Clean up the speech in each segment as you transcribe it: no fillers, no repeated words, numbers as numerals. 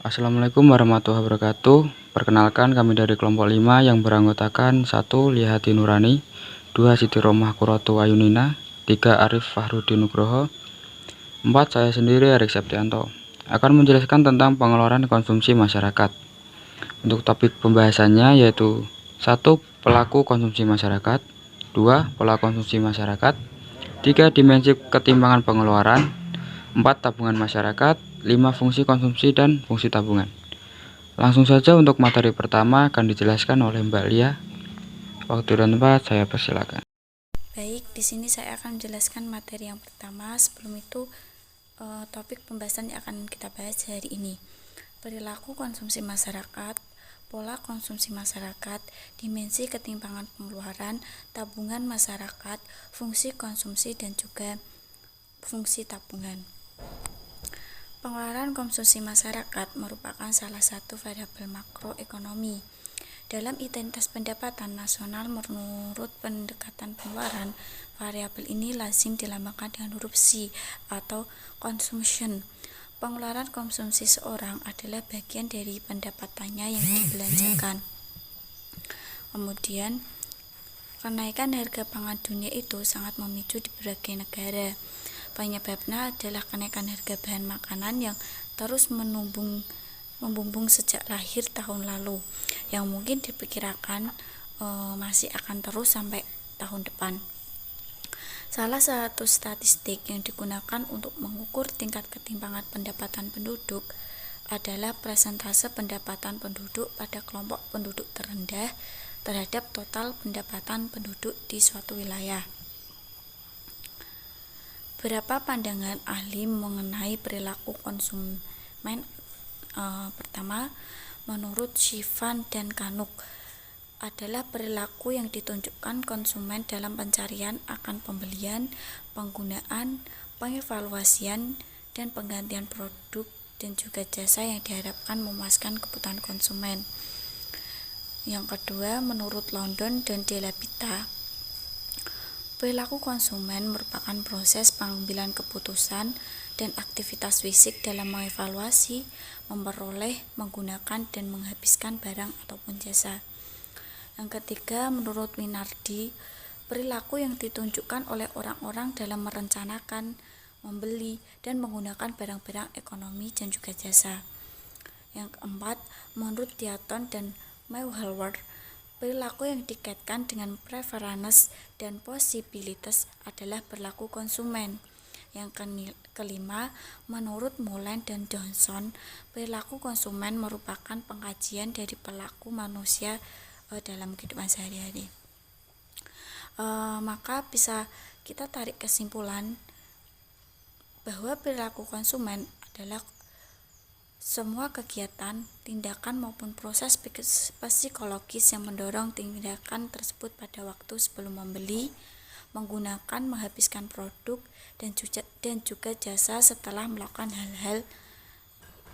Assalamualaikum warahmatullahi wabarakatuh. Perkenalkan, kami dari kelompok 5 yang beranggotakan 1. Lihati Nurani, 2. Siti Romah Kuratu Ayunina, 3. Arif Fahrudin Nugroho, 4. Saya sendiri Erik Septianto akan menjelaskan tentang pengeluaran konsumsi masyarakat. Untuk topik pembahasannya yaitu 1. Pelaku konsumsi masyarakat, 2. Pola konsumsi masyarakat, 3. Dimensi ketimbangan pengeluaran, 4. Tabungan masyarakat, 5. Fungsi konsumsi dan fungsi tabungan. Langsung saja untuk materi pertama akan dijelaskan oleh Mbak Lia. Waktu dan tempat saya persilakan. Baik, di sini saya akan menjelaskan materi yang pertama. Sebelum itu, topik pembahasan yang akan kita bahas hari ini. Perilaku konsumsi masyarakat, pola konsumsi masyarakat, dimensi ketimpangan pengeluaran, tabungan masyarakat, fungsi konsumsi dan juga fungsi tabungan. Pengeluaran konsumsi masyarakat merupakan salah satu variabel makroekonomi. Dalam identitas pendapatan nasional menurut pendekatan pengeluaran, variabel ini lazim dilambangkan dengan huruf C atau consumption. Pengeluaran konsumsi seorang adalah bagian dari pendapatannya yang dibelanjakan. Kemudian, kenaikan harga pangan dunia itu sangat memicu di berbagai negara. Penyebabnya adalah kenaikan harga bahan makanan yang terus membumbung sejak lahir tahun lalu, yang mungkin diperkirakan masih akan terus sampai tahun depan. Salah satu statistik yang digunakan untuk mengukur tingkat ketimpangan pendapatan penduduk adalah persentase pendapatan penduduk pada kelompok penduduk terendah terhadap total pendapatan penduduk di suatu wilayah. Berapa pandangan ahli mengenai perilaku konsumen? Pertama, menurut Shivan dan Kanuk, adalah perilaku yang ditunjukkan konsumen dalam pencarian akan pembelian, penggunaan, pengevaluasian, dan penggantian produk dan juga jasa yang diharapkan memuaskan kebutuhan konsumen. Yang kedua, menurut London dan Della Pitta, perilaku konsumen merupakan proses pengambilan keputusan dan aktivitas fisik dalam mengevaluasi, memperoleh, menggunakan, dan menghabiskan barang ataupun jasa. Yang ketiga, menurut Minardi, perilaku yang ditunjukkan oleh orang-orang dalam merencanakan, membeli, dan menggunakan barang-barang ekonomi dan juga jasa. Yang keempat, menurut Diaton dan Meuhelwer, perilaku yang dikaitkan dengan preferences dan possibilities adalah perilaku konsumen. Yang kelima, menurut Mullen dan Johnson, perilaku konsumen merupakan pengkajian dari perilaku manusia dalam kehidupan sehari-hari. Maka bisa kita tarik kesimpulan bahwa perilaku konsumen adalah semua kegiatan, tindakan maupun proses psikologis yang mendorong tindakan tersebut pada waktu sebelum membeli, menggunakan, menghabiskan produk, dan juga jasa setelah melakukan hal-hal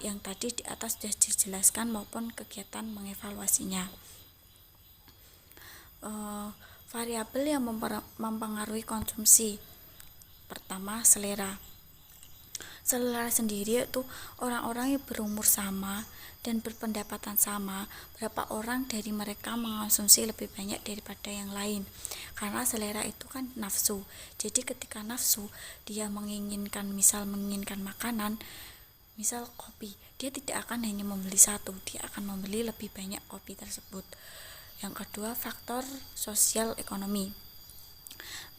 yang tadi di atas sudah dijelaskan maupun kegiatan mengevaluasinya. Variabel yang mempengaruhi konsumsi. Pertama, selera. Selera sendiri yaitu orang-orang yang berumur sama dan berpendapatan sama, berapa orang dari mereka mengonsumsi lebih banyak daripada yang lain. Karena selera itu kan nafsu. Jadi ketika nafsu, dia menginginkan makanan, misal kopi, dia tidak akan hanya membeli satu, dia akan membeli lebih banyak kopi tersebut. Yang kedua, faktor sosial ekonomi.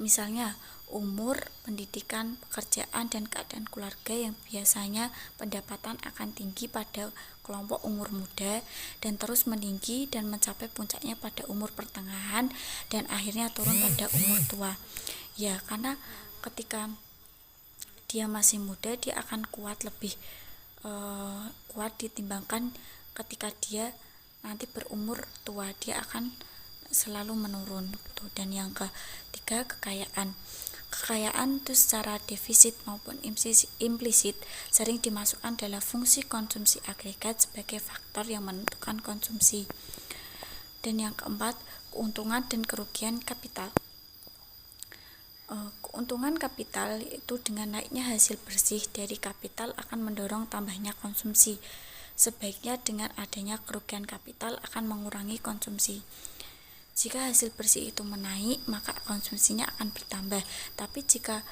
Misalnya umur, pendidikan, pekerjaan, dan keadaan keluarga yang biasanya pendapatan akan tinggi pada kelompok umur muda dan terus meninggi dan mencapai puncaknya pada umur pertengahan dan akhirnya turun pada umur tua. Ya, karena ketika dia masih muda dia akan lebih kuat ditimbangkan ketika dia nanti berumur tua, dia akan selalu menurun gitu. Dan yang ketiga, kekayaan itu secara defisit maupun implisit sering dimasukkan dalam fungsi konsumsi agregat sebagai faktor yang menentukan konsumsi. Dan yang keempat, keuntungan dan kerugian kapital. Keuntungan kapital itu dengan naiknya hasil bersih dari kapital akan mendorong tambahnya konsumsi. Sebaiknya dengan adanya kerugian kapital akan mengurangi konsumsi. Jika hasil bersih itu menaik, maka konsumsinya akan bertambah. Tapi jika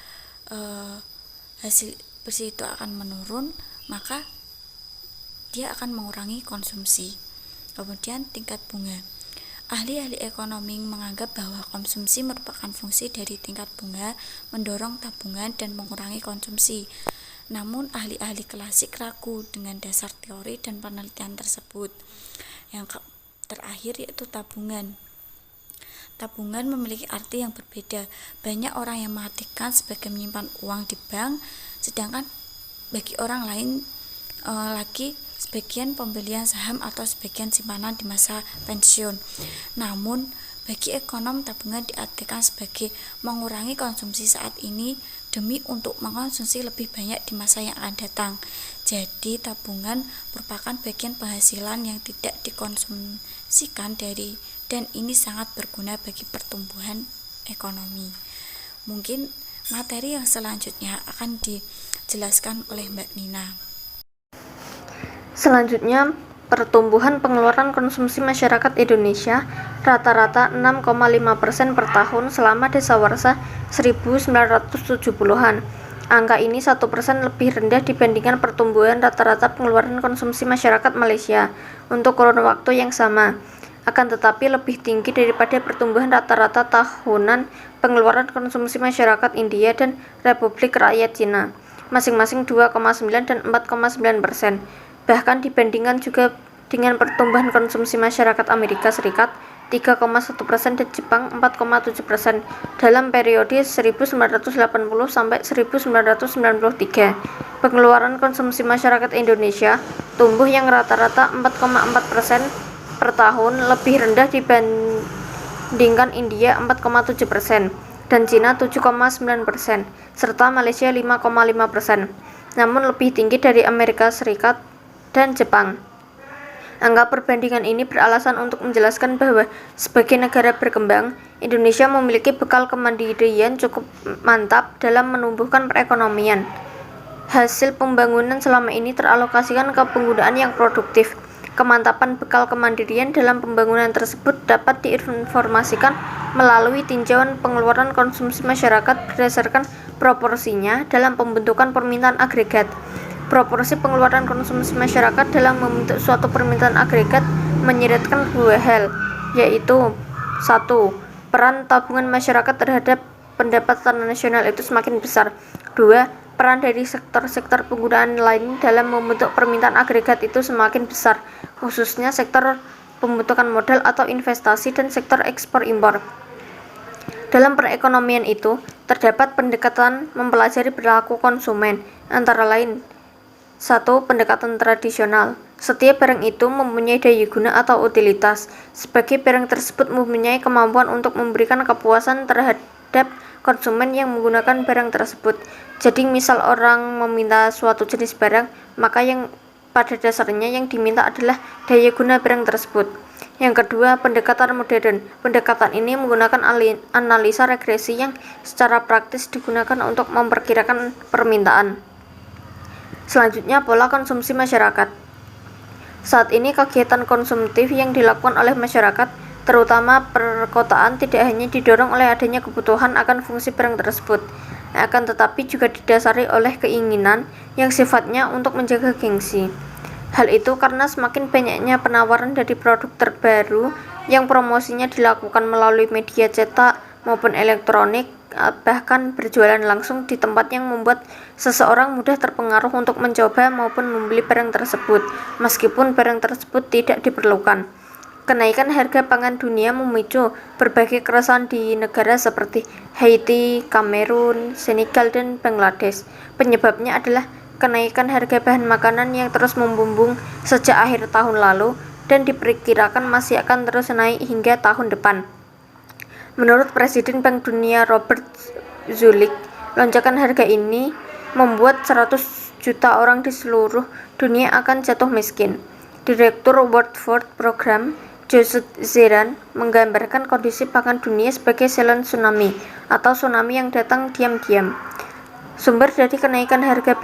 hasil bersih itu akan menurun, maka dia akan mengurangi konsumsi. Kemudian tingkat bunga. Ahli-ahli ekonomi menganggap bahwa konsumsi merupakan fungsi dari tingkat bunga, mendorong tabungan dan mengurangi konsumsi. Namun ahli-ahli klasik ragu dengan dasar teori dan penelitian tersebut. Yang terakhir yaitu tabungan. Tabungan memiliki arti yang berbeda. Banyak orang yang mengartikan sebagai menyimpan uang di bank, sedangkan bagi orang lain lagi sebagian pembelian saham atau sebagian simpanan di masa pensiun. Namun bagi ekonom, tabungan diartikan sebagai mengurangi konsumsi saat ini demi untuk mengkonsumsi lebih banyak di masa yang akan datang. Jadi tabungan merupakan bagian penghasilan yang tidak dikonsumsikan dan ini sangat berguna bagi pertumbuhan ekonomi. Mungkin materi yang selanjutnya akan dijelaskan oleh Mbak Nina. Selanjutnya, pertumbuhan pengeluaran konsumsi masyarakat Indonesia rata-rata 6,5% per tahun selama dasawarsa 1970-an. Angka ini 1% lebih rendah dibandingkan pertumbuhan rata-rata pengeluaran konsumsi masyarakat Malaysia untuk kurun waktu yang sama. Akan tetapi lebih tinggi daripada pertumbuhan rata-rata tahunan pengeluaran konsumsi masyarakat India dan Republik Rakyat Cina, masing-masing 2,9 dan 4,9%. Bahkan dibandingkan juga dengan pertumbuhan konsumsi masyarakat Amerika Serikat 3,1% dan Jepang 4,7% dalam periode 1980 sampai 1993. Pengeluaran konsumsi masyarakat Indonesia tumbuh yang rata-rata 4,4% per tahun, lebih rendah dibandingkan India 4,7% dan Cina 7,9%, serta Malaysia 5,5%, namun lebih tinggi dari Amerika Serikat dan Jepang. Angka perbandingan ini beralasan untuk menjelaskan bahwa sebagai negara berkembang, Indonesia memiliki bekal kemandirian cukup mantap dalam menumbuhkan perekonomian. Hasil pembangunan selama ini teralokasikan ke penggunaan yang produktif. Kemantapan bekal kemandirian dalam pembangunan tersebut dapat diinformasikan melalui tinjauan pengeluaran konsumsi masyarakat berdasarkan proporsinya dalam pembentukan permintaan agregat. Proporsi pengeluaran konsumsi masyarakat dalam membentuk suatu permintaan agregat menyiratkan dua hal, yaitu 1. Peran tabungan masyarakat terhadap pendapatan nasional itu semakin besar. 2. Peran dari sektor-sektor penggunaan lain dalam membentuk permintaan agregat itu semakin besar, khususnya sektor pembentukan modal atau investasi dan sektor ekspor-impor. Dalam perekonomian itu, terdapat pendekatan mempelajari perilaku konsumen, antara lain 1. Pendekatan tradisional. Setiap barang itu mempunyai daya guna atau utilitas. Sebagai barang tersebut mempunyai kemampuan untuk memberikan kepuasan terhadap konsumen yang menggunakan barang tersebut. Jadi misal orang meminta suatu jenis barang, maka yang pada dasarnya yang diminta adalah daya guna barang tersebut. Yang kedua, pendekatan modern. Pendekatan ini menggunakan analisa regresi yang secara praktis digunakan untuk memperkirakan permintaan. Selanjutnya, pola konsumsi masyarakat. Saat ini kegiatan konsumtif yang dilakukan oleh masyarakat, terutama perkotaan, tidak hanya didorong oleh adanya kebutuhan akan fungsi barang tersebut, akan tetapi juga didasari oleh keinginan yang sifatnya untuk menjaga gengsi. Hal itu karena semakin banyaknya penawaran dari produk terbaru yang promosinya dilakukan melalui media cetak maupun elektronik, bahkan berjualan langsung di tempat yang membuat seseorang mudah terpengaruh untuk mencoba maupun membeli barang tersebut, meskipun barang tersebut tidak diperlukan. Kenaikan harga pangan dunia memicu berbagai keresahan di negara seperti Haiti, Kamerun, Senegal, dan Bangladesh. Penyebabnya adalah kenaikan harga bahan makanan yang terus membumbung sejak akhir tahun lalu dan diperkirakan masih akan terus naik hingga tahun depan. Menurut Presiden Bank Dunia Robert Zulik, lonjakan harga ini membuat 100 juta orang di seluruh dunia akan jatuh miskin. Direktur World Food Program, Joseph Zeran, menggambarkan kondisi pangan dunia sebagai silent tsunami atau tsunami yang datang diam-diam. Sumber dari kenaikan harga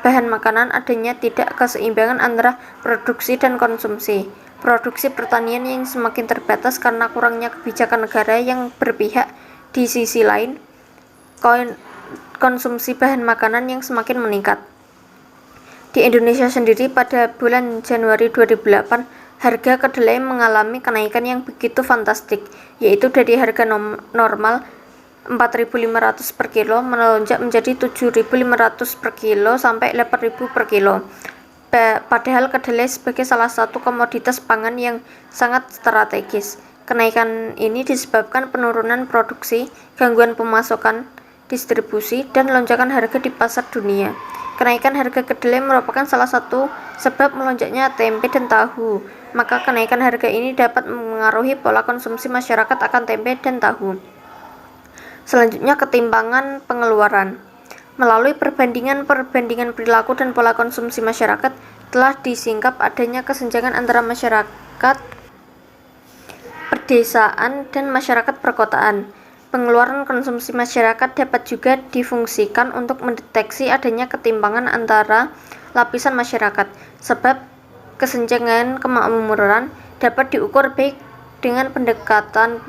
bahan makanan adanya tidak keseimbangan antara produksi dan konsumsi. Produksi pertanian yang semakin terbatas karena kurangnya kebijakan negara yang berpihak. Di sisi lain, konsumsi bahan makanan yang semakin meningkat. Di Indonesia sendiri pada bulan Januari 2008, harga kedelai mengalami kenaikan yang begitu fantastik, yaitu dari harga normal 4.500 per kilo melonjak menjadi 7.500 per kilo sampai 8.000 per kilo. Padahal kedelai sebagai salah satu komoditas pangan yang sangat strategis. Kenaikan ini disebabkan penurunan produksi, gangguan pemasokan, distribusi, dan lonjakan harga di pasar dunia. Kenaikan harga kedelai merupakan salah satu sebab melonjaknya tempe dan tahu. Maka kenaikan harga ini dapat mengaruhi pola konsumsi masyarakat akan tempe dan tahu. Selanjutnya, ketimpangan pengeluaran. Melalui perbandingan perilaku dan pola konsumsi masyarakat, telah disingkap adanya kesenjangan antara masyarakat pedesaan dan masyarakat perkotaan. Pengeluaran konsumsi masyarakat dapat juga difungsikan untuk mendeteksi adanya ketimpangan antara lapisan masyarakat, sebab kesenjangan kemakmuran dapat diukur baik dengan pendapatan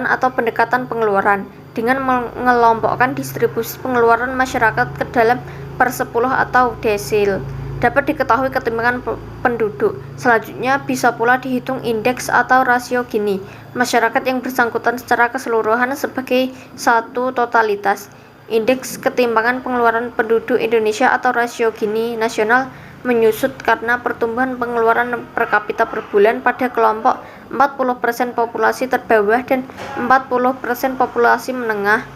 atau pendekatan pengeluaran, dengan mengelompokkan distribusi pengeluaran masyarakat ke dalam per 10 atau desil. Dapat diketahui ketimpangan penduduk. Selanjutnya bisa pula dihitung indeks atau rasio Gini masyarakat yang bersangkutan secara keseluruhan sebagai satu totalitas. Indeks ketimpangan pengeluaran penduduk Indonesia atau rasio Gini nasional menyusut karena pertumbuhan pengeluaran per kapita per bulan pada kelompok 40% populasi terbawah dan 40% populasi menengah,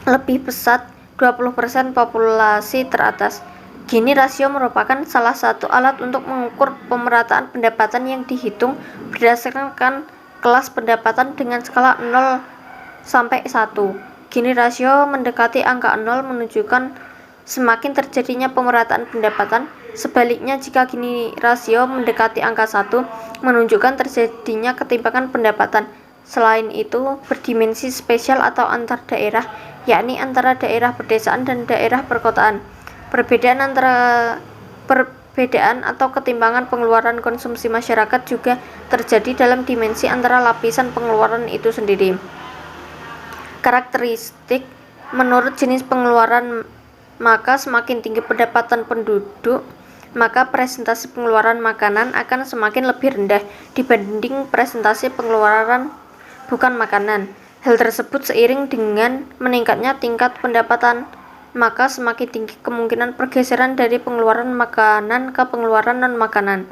lebih pesat 20% populasi teratas. Gini rasio merupakan salah satu alat untuk mengukur pemerataan pendapatan yang dihitung berdasarkan kelas pendapatan dengan skala 0 sampai 1. Gini rasio mendekati angka 0 menunjukkan semakin terjadinya pemerataan pendapatan. Sebaliknya, jika Gini rasio mendekati angka 1 menunjukkan terjadinya ketimpangan pendapatan. Selain itu, berdimensi spesial atau antar daerah, yakni antara daerah pedesaan dan daerah perkotaan. Perbedaan atau ketimpangan pengeluaran konsumsi masyarakat juga terjadi dalam dimensi antara lapisan pengeluaran itu sendiri. Karakteristik menurut jenis pengeluaran, maka semakin tinggi pendapatan penduduk, maka presentasi pengeluaran makanan akan semakin lebih rendah dibanding presentasi pengeluaran bukan makanan. Hal tersebut seiring dengan meningkatnya tingkat pendapatan, maka semakin tinggi kemungkinan pergeseran dari pengeluaran makanan ke pengeluaran non-makanan.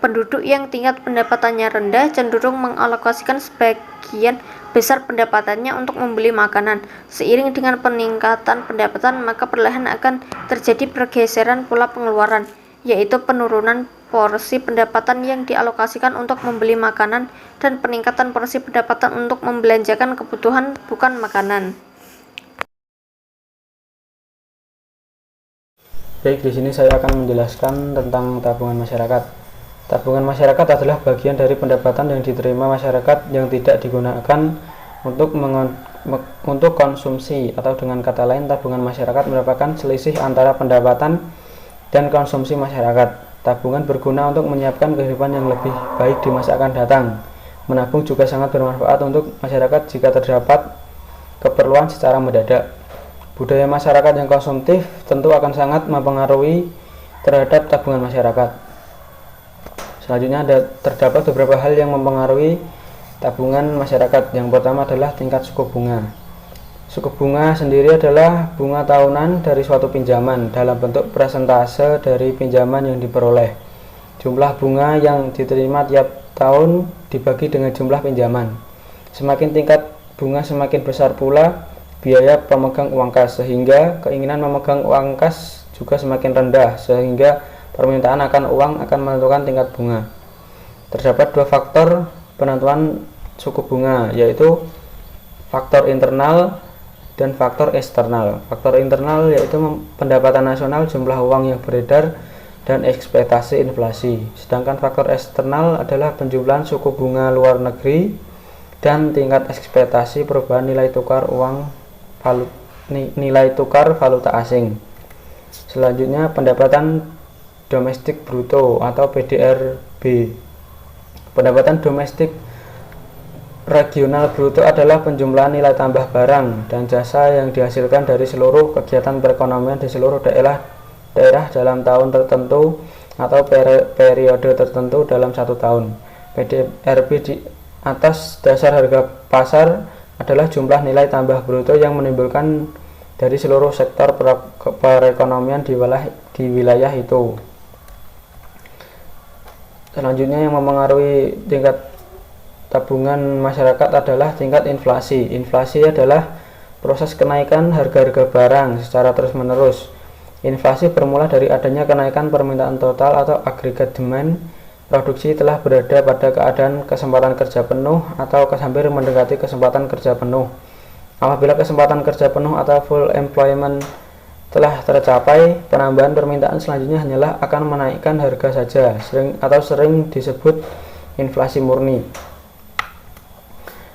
Penduduk yang tingkat pendapatannya rendah cenderung mengalokasikan sebagian besar pendapatannya untuk membeli makanan. Seiring dengan peningkatan pendapatan, maka perlahan akan terjadi pergeseran pola pengeluaran, yaitu penurunan porsi pendapatan yang dialokasikan untuk membeli makanan dan peningkatan porsi pendapatan untuk membelanjakan kebutuhan bukan makanan. Baik, di sini saya akan menjelaskan tentang tabungan masyarakat. Tabungan masyarakat adalah bagian dari pendapatan yang diterima masyarakat yang tidak digunakan untuk konsumsi, atau dengan kata lain, tabungan masyarakat merupakan selisih antara pendapatan dan konsumsi masyarakat. Tabungan berguna untuk menyiapkan kehidupan yang lebih baik di masa akan datang. Menabung juga sangat bermanfaat untuk masyarakat jika terdapat keperluan secara mendadak. Budaya masyarakat yang konsumtif tentu akan sangat mempengaruhi terhadap tabungan masyarakat. Selanjutnya terdapat beberapa hal yang mempengaruhi tabungan masyarakat. Yang pertama adalah tingkat suku bunga. Suku bunga sendiri adalah bunga tahunan dari suatu pinjaman dalam bentuk persentase dari pinjaman yang diperoleh. Jumlah bunga yang diterima tiap tahun dibagi dengan jumlah pinjaman. Semakin tingkat bunga semakin besar pula biaya pemegang uang kas, sehingga keinginan memegang uang kas juga semakin rendah, sehingga permintaan akan uang akan menentukan tingkat bunga. Terdapat dua faktor penentuan suku bunga, yaitu faktor internal dan faktor eksternal. Faktor internal yaitu pendapatan nasional, jumlah uang yang beredar, dan ekspektasi inflasi. Sedangkan faktor eksternal adalah penjumlahan suku bunga luar negeri dan tingkat ekspektasi perubahan nilai tukar valuta asing. Selanjutnya pendapatan domestik bruto atau PDRB. Pendapatan domestik regional bruto adalah penjumlahan nilai tambah barang dan jasa yang dihasilkan dari seluruh kegiatan perekonomian di seluruh daerah dalam tahun tertentu atau periode tertentu dalam satu tahun. PDRB di atas dasar harga pasar adalah jumlah nilai tambah bruto yang menimbulkan dari seluruh sektor perekonomian di wilayah itu. Selanjutnya yang mempengaruhi tingkat tabungan masyarakat adalah tingkat inflasi. Inflasi adalah proses kenaikan harga-harga barang secara terus-menerus. Inflasi bermula dari adanya kenaikan permintaan total atau agregat demand. Produksi telah berada pada keadaan kesempatan kerja penuh atau hampir mendekati kesempatan kerja penuh. Apabila kesempatan kerja penuh atau full employment telah tercapai, penambahan permintaan selanjutnya hanyalah akan menaikkan harga saja, sering disebut inflasi murni.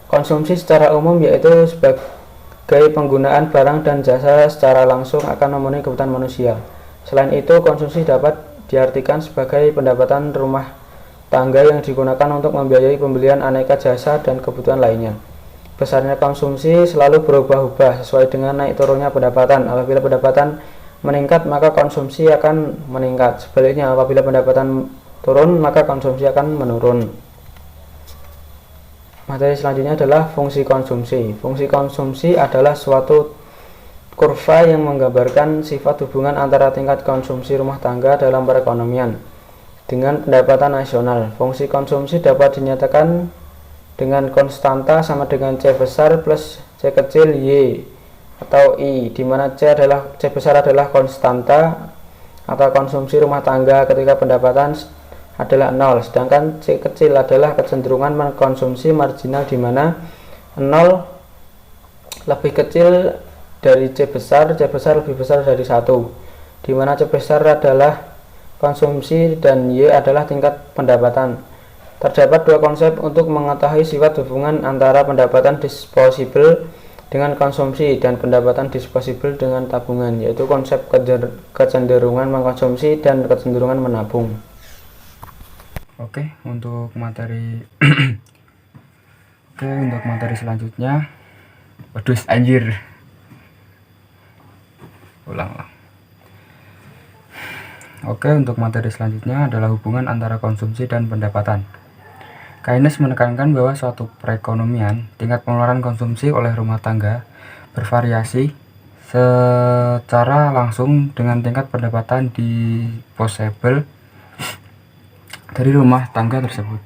Konsumsi secara umum yaitu sebagai penggunaan barang dan jasa secara langsung akan memenuhi kebutuhan manusia. Selain itu, konsumsi dapat diartikan sebagai pendapatan rumah tangga yang digunakan untuk membiayai pembelian aneka jasa dan kebutuhan lainnya. Besarnya konsumsi selalu berubah-ubah sesuai dengan naik turunnya pendapatan. Apabila pendapatan meningkat, maka konsumsi akan meningkat. Sebaliknya, apabila pendapatan turun, maka konsumsi akan menurun. Materi selanjutnya adalah fungsi konsumsi. Fungsi konsumsi adalah suatu kurva yang menggambarkan sifat hubungan antara tingkat konsumsi rumah tangga dalam perekonomian dengan pendapatan nasional. Fungsi konsumsi dapat dinyatakan dengan konstanta sama dengan C besar plus C kecil Y atau I, di mana C besar adalah konstanta atau konsumsi rumah tangga ketika pendapatan adalah 0, sedangkan C kecil adalah kecenderungan mengkonsumsi marginal di mana 0 lebih kecil dari C besar lebih besar dari 1, di mana C besar adalah konsumsi dan Y adalah tingkat pendapatan. Terdapat dua konsep untuk mengetahui sifat hubungan antara pendapatan disposable dengan konsumsi dan pendapatan disposable dengan tabungan, yaitu konsep kecenderungan mengkonsumsi dan kecenderungan menabung. Oke, untuk materi selanjutnya. Waduh, anjir. Ulang. Oke, untuk materi selanjutnya adalah hubungan antara konsumsi dan pendapatan. Keynes menekankan bahwa suatu perekonomian, tingkat pengeluaran konsumsi oleh rumah tangga bervariasi secara langsung dengan tingkat pendapatan disposable dari rumah tangga tersebut.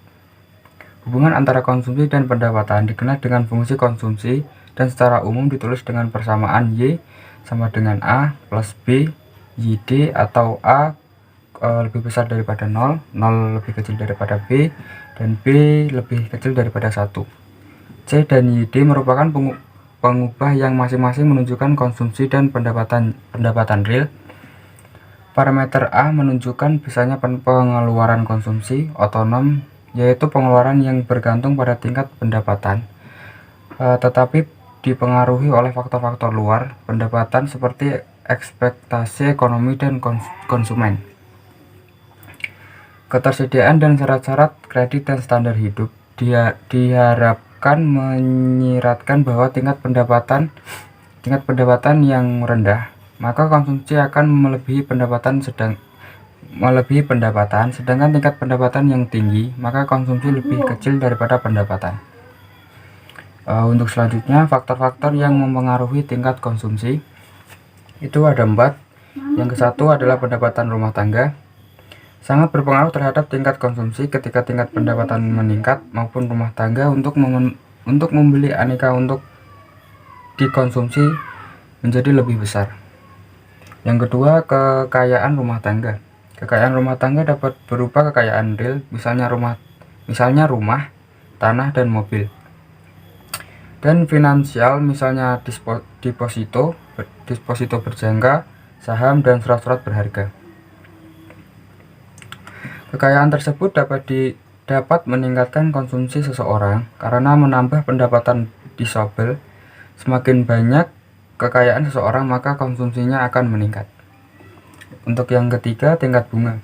Hubungan antara konsumsi dan pendapatan dikenal dengan fungsi konsumsi dan secara umum ditulis dengan persamaan Y sama dengan A plus B YD, atau A lebih besar daripada 0, 0 lebih kecil daripada B, dan B lebih kecil daripada 1. C dan YD merupakan pengubah yang masing-masing menunjukkan konsumsi dan pendapatan real. Parameter A menunjukkan besarnya pengeluaran konsumsi otonom, yaitu pengeluaran yang bergantung pada tingkat pendapatan, tetapi dipengaruhi oleh faktor-faktor luar pendapatan seperti ekspektasi ekonomi dan konsumen, ketersediaan dan syarat-syarat kredit dan standar hidup. Diharapkan menyiratkan bahwa tingkat pendapatan yang rendah, maka konsumsi akan melebihi pendapatan, sedangkan tingkat pendapatan yang tinggi, maka konsumsi lebih kecil daripada pendapatan. Untuk selanjutnya, faktor-faktor yang mempengaruhi tingkat konsumsi itu ada 4. Yang ke-1 adalah pendapatan rumah tangga. Sangat berpengaruh terhadap tingkat konsumsi ketika tingkat pendapatan meningkat maupun rumah tangga untuk membeli aneka untuk dikonsumsi menjadi lebih besar. Yang kedua, kekayaan rumah tangga. Kekayaan rumah tangga dapat berupa kekayaan real, misalnya rumah, tanah, dan mobil. Dan finansial, misalnya deposito berjangka, saham, dan surat-surat berharga. Kekayaan tersebut dapat meningkatkan konsumsi seseorang karena menambah pendapatan disposable. Semakin banyak kekayaan seseorang, maka konsumsinya akan meningkat. Untuk yang ketiga, tingkat bunga.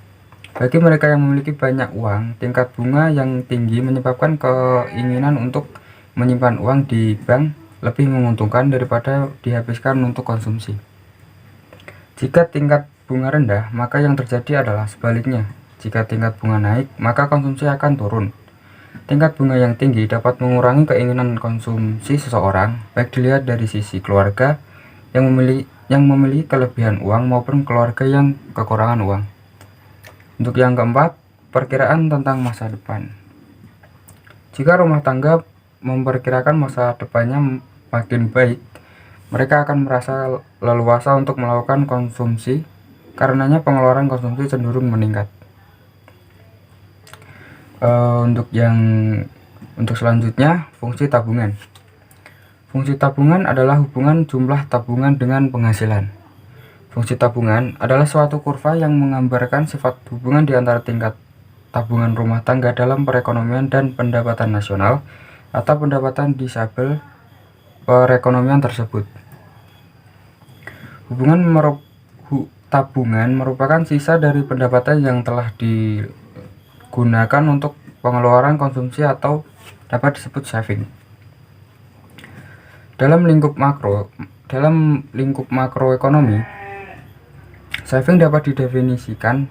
Bagi mereka yang memiliki banyak uang, tingkat bunga yang tinggi menyebabkan keinginan untuk menyimpan uang di bank lebih menguntungkan daripada dihabiskan untuk konsumsi. Jika tingkat bunga rendah, maka yang terjadi adalah sebaliknya. Jika tingkat bunga naik, maka konsumsi akan turun. Tingkat bunga yang tinggi dapat mengurangi keinginan konsumsi seseorang, baik dilihat dari sisi keluarga yang memiliki kelebihan uang maupun keluarga yang kekurangan uang. Untuk yang keempat, perkiraan tentang masa depan. Jika rumah tangga memperkirakan masa depannya makin baik, mereka akan merasa leluasa untuk melakukan konsumsi, karenanya pengeluaran konsumsi cenderung meningkat. Untuk selanjutnya, fungsi tabungan. Fungsi tabungan adalah hubungan jumlah tabungan dengan penghasilan. Fungsi tabungan adalah suatu kurva yang menggambarkan sifat hubungan di antara tingkat tabungan rumah tangga dalam perekonomian dan pendapatan nasional atau pendapatan disabel perekonomian tersebut. Tabungan merupakan sisa dari pendapatan yang telah digunakan untuk pengeluaran konsumsi atau dapat disebut saving. Dalam lingkup makroekonomi, saving dapat didefinisikan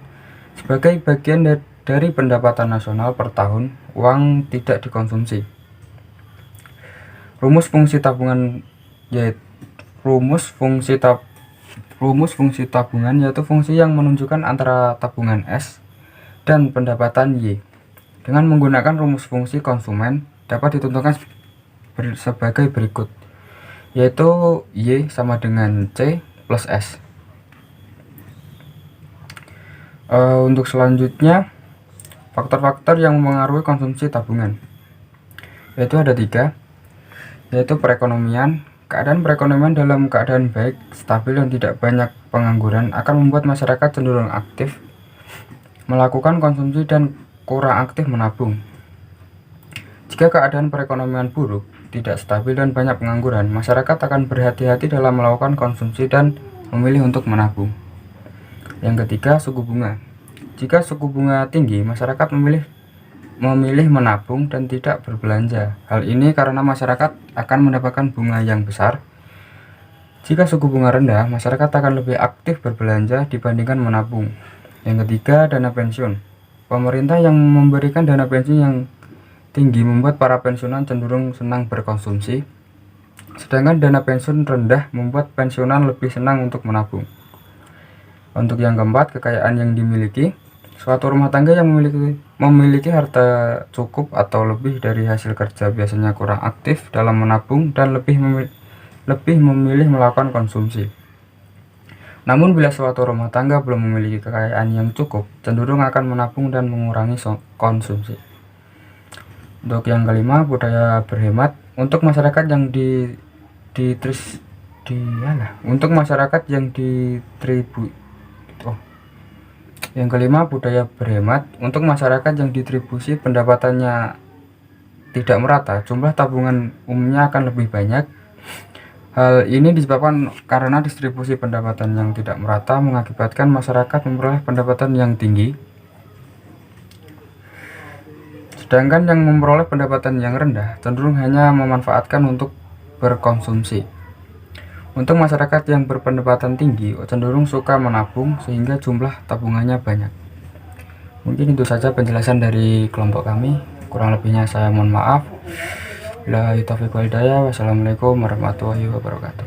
sebagai bagian dari pendapatan nasional per tahun uang tidak dikonsumsi. Rumus fungsi tabungan yaitu fungsi yang menunjukkan antara tabungan S dan pendapatan Y. Dengan menggunakan rumus fungsi konsumen dapat ditentukan sebagai berikut, yaitu Y sama dengan C plus S. Untuk selanjutnya, faktor-faktor yang mempengaruhi konsumsi tabungan, yaitu ada 3, yaitu perekonomian. Keadaan perekonomian dalam keadaan baik, stabil, dan tidak banyak pengangguran akan membuat masyarakat cenderung aktif melakukan konsumsi dan kurang aktif menabung. Jika keadaan perekonomian buruk, tidak stabil, dan banyak pengangguran, masyarakat akan berhati-hati dalam melakukan konsumsi dan memilih untuk menabung. Yang ketiga, suku bunga. Jika suku bunga tinggi, masyarakat memilih menabung dan tidak berbelanja. Hal ini karena masyarakat akan mendapatkan bunga yang besar. Jika suku bunga rendah, masyarakat akan lebih aktif berbelanja dibandingkan menabung. Yang ketiga, dana pensiun. Pemerintah yang memberikan dana pensiun yang tinggi membuat para pensiunan cenderung senang berkonsumsi, sedangkan dana pensiun rendah membuat pensiunan lebih senang untuk menabung. Untuk yang keempat, kekayaan yang dimiliki. Suatu rumah tangga yang memiliki harta cukup atau lebih dari hasil kerja biasanya kurang aktif dalam menabung dan lebih memilih melakukan konsumsi. Namun bila suatu rumah tangga belum memiliki kekayaan yang cukup, cenderung akan menabung dan mengurangi konsumsi. Untuk yang kelima, budaya berhemat. Untuk masyarakat yang Yang kelima, budaya berhemat. Untuk masyarakat yang distribusi pendapatannya tidak merata, jumlah tabungan umumnya akan lebih banyak. Hal ini disebabkan karena distribusi pendapatan yang tidak merata mengakibatkan masyarakat memperoleh pendapatan yang tinggi, sedangkan yang memperoleh pendapatan yang rendah cenderung hanya memanfaatkan untuk berkonsumsi. Untuk masyarakat yang berpendapatan tinggi cenderung suka menabung sehingga jumlah tabungannya banyak. Mungkin itu saja penjelasan dari kelompok kami. Kurang lebihnya saya mohon maaf. Billahi taufiq wal hidayah. Wassalamualaikum warahmatullahi wabarakatuh.